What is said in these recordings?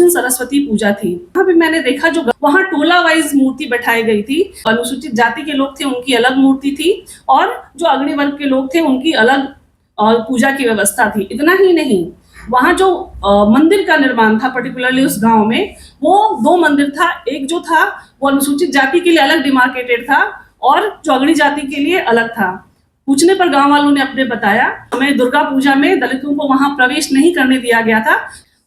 दिन सरस्वती पूजा थी। वहाँ पे मैंने देखा जो वहाँ टोला वाइज मूर्ति बैठाई गई थी। अनुसूचित जाति के लोग थे उनकी अलग मूर्ति थी और जो अग्रणी वर्ग के लोग थे उनकी अलग पूजा की व्यवस्था थी। इतना ही नहीं, वहाँ जो मंदिर का निर्माण था पर्टिकुलरली उस गांव में, वो 2 मंदिर था। एक जो था वो अनुसूचित जाति के लिए अलग डिमार्केटेड था और जो अग्रणी जाति के लिए अलग था। पूछने पर गांव वालों ने अपने बताया हमें दुर्गा पूजा में दलितों को वहां प्रवेश नहीं करने दिया गया था।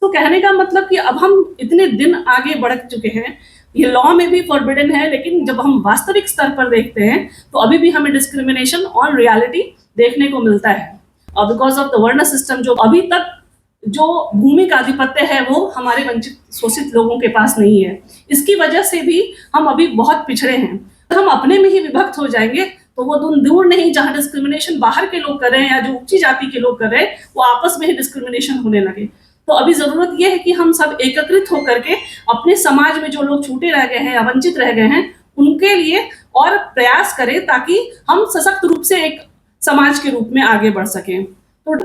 तो कहने का मतलब कि अब हम इतने दिन आगे बढ़ चुके हैं, ये लॉ में भी फॉरबिडन है, लेकिन जब हम वास्तविक स्तर पर देखते हैं तो अभी भी हमें डिस्क्रिमिनेशन ऑन रियलिटी देखने को मिलता है। और बिकॉज ऑफ द वर्ण सिस्टम, जो अभी तक जो भूमि का आधिपत्य है वो हमारे वंचित शोषित लोगों के पास नहीं है, इसकी वजह से भी हम अभी बहुत पिछड़े हैं। अगर हम अपने में ही विभक्त हो जाएंगे तो वो दूर नहीं, जहाँ डिस्क्रिमिनेशन बाहर के लोग कर रहे हैं या जो ऊंची जाति के लोग कर रहे हैं वो आपस में ही डिस्क्रिमिनेशन होने लगे। तो अभी जरूरत यह है कि हम सब एकत्रित होकर के अपने समाज में जो लोग छूटे रह गए हैं या वंचित रह गए हैं उनके लिए और प्रयास करें ताकि हम सशक्त रूप से एक समाज के रूप में आगे बढ़ सकें। तो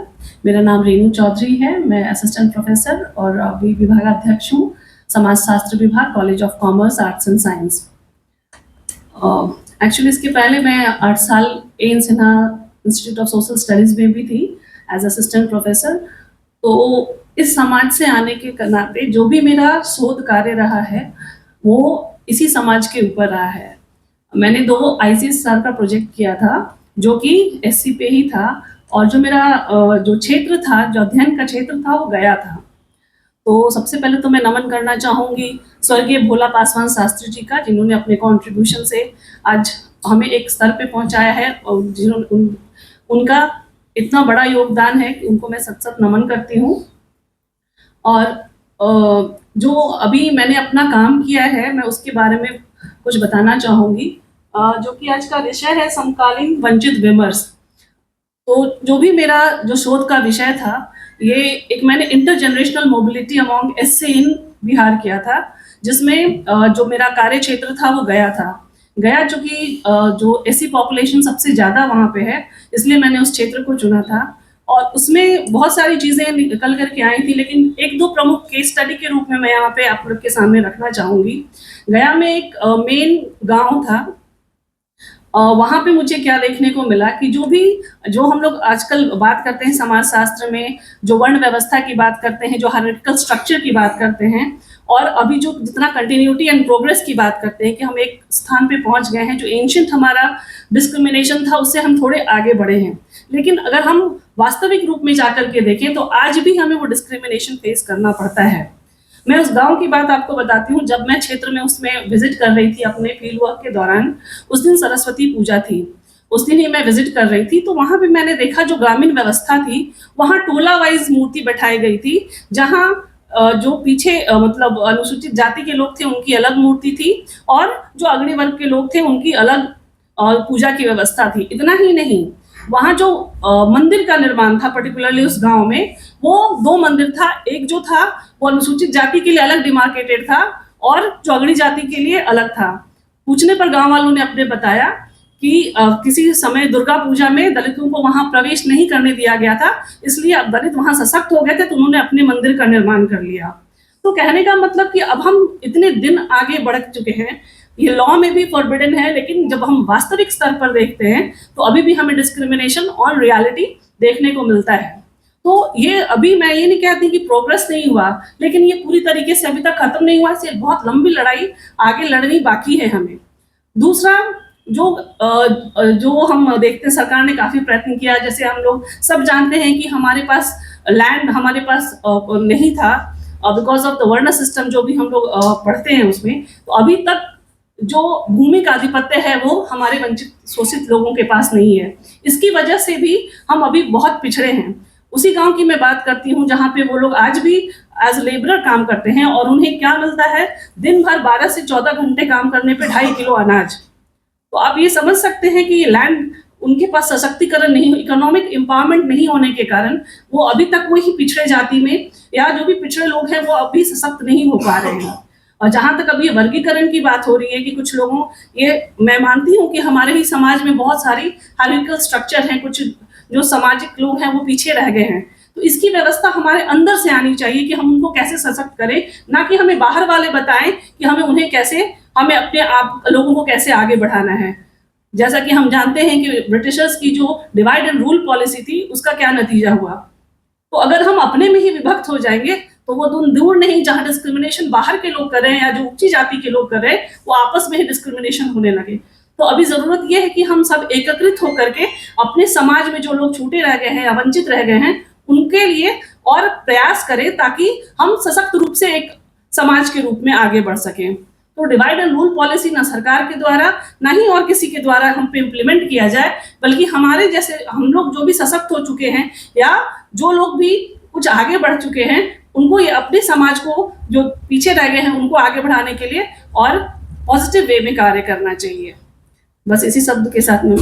मेरा नाम रेणु चौधरी है, मैं असिस्टेंट प्रोफेसर और विभागाध्यक्ष हूँ, समाजशास्त्र विभाग, college of commerce, arts and science. Actually इसके पहले मैं 8 साल N Sinha institute of social studies में भी थी एज असिस्टेंट प्रोफेसर। तो इस समाज से आने के नाते जो भी मेरा शोध कार्य रहा है वो इसी समाज के ऊपर रहा है। मैंने 2 ICSR का प्रोजेक्ट किया था जो कि SC पे ही था, और जो मेरा जो क्षेत्र था, जो अध्ययन का क्षेत्र था वो गया था। तो सबसे पहले तो मैं नमन करना चाहूँगी स्वर्गीय भोला पासवान शास्त्री जी का, जिन्होंने अपने कॉन्ट्रीब्यूशन से आज हमें एक स्तर पे पहुंचाया है और जिन्होंने उनका इतना बड़ा योगदान है कि उनको मैं सत नमन करती हूँ। और जो अभी मैंने अपना काम किया है मैं उसके बारे में कुछ बताना चाहूँगी, जो कि आज का विषय है समकालीन वंचित विमर्श। तो जो भी मेरा जो शोध का विषय था, ये एक मैंने इंटरजेनरेशनल मोबिलिटी अमॉन्ग SC इन बिहार किया था, जिसमें जो मेरा कार्य क्षेत्र था वो गया था। गया जो कि जो SC पॉपुलेशन सबसे ज़्यादा वहाँ पे है, इसलिए मैंने उस क्षेत्र को चुना था। और उसमें बहुत सारी चीज़ें निकल करके आई थी, लेकिन 1-2 प्रमुख केस स्टडी के रूप में मैं यहाँ पे आप लोग के सामने रखना चाहूँगी। गया में एक मेन गाँव था, वहाँ पे मुझे क्या देखने को मिला कि जो हम लोग आजकल बात करते हैं समाजशास्त्र में, जो वर्ण व्यवस्था की बात करते हैं, जो हायरार्किकल स्ट्रक्चर की बात करते हैं, और अभी जो जितना कंटिन्यूटी एंड प्रोग्रेस की बात करते हैं कि हम एक स्थान पे पहुंच गए हैं, जो एंशिएंट हमारा डिस्क्रिमिनेशन था उससे हम थोड़े आगे बढ़े हैं। लेकिन अगर हम वास्तविक रूप में जाकर के देखें तो आज भी हमें वो डिस्क्रिमिनेशन फेस करना पड़ता है। मैं उस गांव की बात आपको बताती हूँ। जब मैं क्षेत्र में उसमें विजिट कर रही थी अपने फील्ड वर्क के दौरान, उस दिन सरस्वती पूजा थी, उस दिन ही मैं विजिट कर रही थी। तो वहाँ पे मैंने देखा जो ग्रामीण व्यवस्था थी, वहाँ टोला वाइज मूर्ति बैठाई गई थी, जहाँ जो पीछे मतलब अनुसूचित जाति के लोग थे उनकी अलग मूर्ति थी और जो अग्रणी वर्ग के लोग थे उनकी अलग पूजा की व्यवस्था थी। इतना ही नहीं, वहाँ जो मंदिर का निर्माण था पर्टिकुलरली उस गांव में, वो 2 मंदिर था। एक जो था वो अनुसूचित जाति के लिए अलग डिमार्केटेड था और जो अग्रणी जाति के लिए अलग था। पूछने पर गांव वालों ने अपने बताया कि किसी समय दुर्गा पूजा में दलितों को वहां प्रवेश नहीं करने दिया गया था, इसलिए अब दलित वहां सशक्त हो गए थे तो उन्होंने अपने मंदिर का निर्माण कर लिया। तो कहने का मतलब कि अब हम इतने दिन आगे बढ़ चुके हैं, ये लॉ में भी फॉरबिडन है, लेकिन जब हम वास्तविक स्तर पर देखते हैं तो अभी भी हमें डिस्क्रिमिनेशन ऑन रियलिटी देखने को मिलता है। तो ये अभी मैं ये नहीं कहती कि प्रोग्रेस नहीं हुआ, लेकिन ये पूरी तरीके से अभी तक खत्म नहीं हुआ। इससे बहुत लंबी लड़ाई आगे लड़नी बाकी है हमें। दूसरा, जो हम देखते हैं सरकार ने काफी प्रयत्न किया। जैसे हम लोग सब जानते हैं कि हमारे पास लैंड हमारे पास नहीं था बिकॉज ऑफ द वर्ण सिस्टम, जो भी हम लोग पढ़ते हैं उसमें। तो अभी तक जो भूमि का आधिपत्य है वो हमारे वंचित शोषित लोगों के पास नहीं है, इसकी वजह से भी हम अभी बहुत पिछड़े हैं। उसी गांव की मैं बात करती हूँ जहाँ पे वो लोग आज भी एज लेबरर काम करते हैं और उन्हें क्या मिलता है, दिन भर 12 से 14 घंटे काम करने पे 2.5 किलो अनाज। तो आप ये समझ सकते हैं कि लैंड उनके पास सशक्तिकरण नहीं, इकोनॉमिक एम्पावरमेंट नहीं होने के कारण वो अभी तक वही पिछड़े जाति में या जो भी पिछड़े लोग हैं वो अभी सशक्त नहीं हो पा रहे हैं। और जहाँ तक अभी वर्गीकरण की बात हो रही है कि कुछ लोगों, ये मैं मानती हूँ कि हमारे ही समाज में बहुत सारी हायरार्किकल स्ट्रक्चर हैं, कुछ जो सामाजिक लोग हैं वो पीछे रह गए हैं। तो इसकी व्यवस्था हमारे अंदर से आनी चाहिए कि हम उनको कैसे सशक्त करें, ना कि हमें बाहर वाले बताएं कि हमें अपने आप लोगों को कैसे आगे बढ़ाना है। जैसा कि हम जानते हैं कि ब्रिटिशर्स की जो डिवाइड एंड रूल पॉलिसी थी, उसका क्या नतीजा हुआ। तो अगर हम अपने में ही विभक्त हो जाएंगे तो वो दूर नहीं, जहां डिस्क्रिमिनेशन बाहर के लोग कर रहे हैं या जो ऊंची जाति के लोग कर रहे हैं, वो आपस में ही डिस्क्रिमिनेशन होने लगे। तो अभी जरूरत ये है कि हम सब एकत्रित होकर के अपने समाज में जो लोग छूटे रह गए हैं या वंचित रह गए हैं, उनके लिए और प्रयास करें, ताकि हम सशक्त रूप से एक समाज के रूप में आगे बढ़ सकें। तो डिवाइड एंड रूल पॉलिसी ना सरकार के द्वारा, ना ही और किसी के द्वारा हम पे इम्प्लीमेंट किया जाए, बल्कि हमारे जैसे हम लोग जो भी सशक्त हो चुके हैं या जो लोग भी कुछ आगे बढ़ चुके हैं, उनको ये अपने समाज को, जो पीछे रह गए हैं, उनको आगे बढ़ाने के लिए और पॉजिटिव वे में कार्य करना चाहिए। बस इसी शब्द के साथ मैं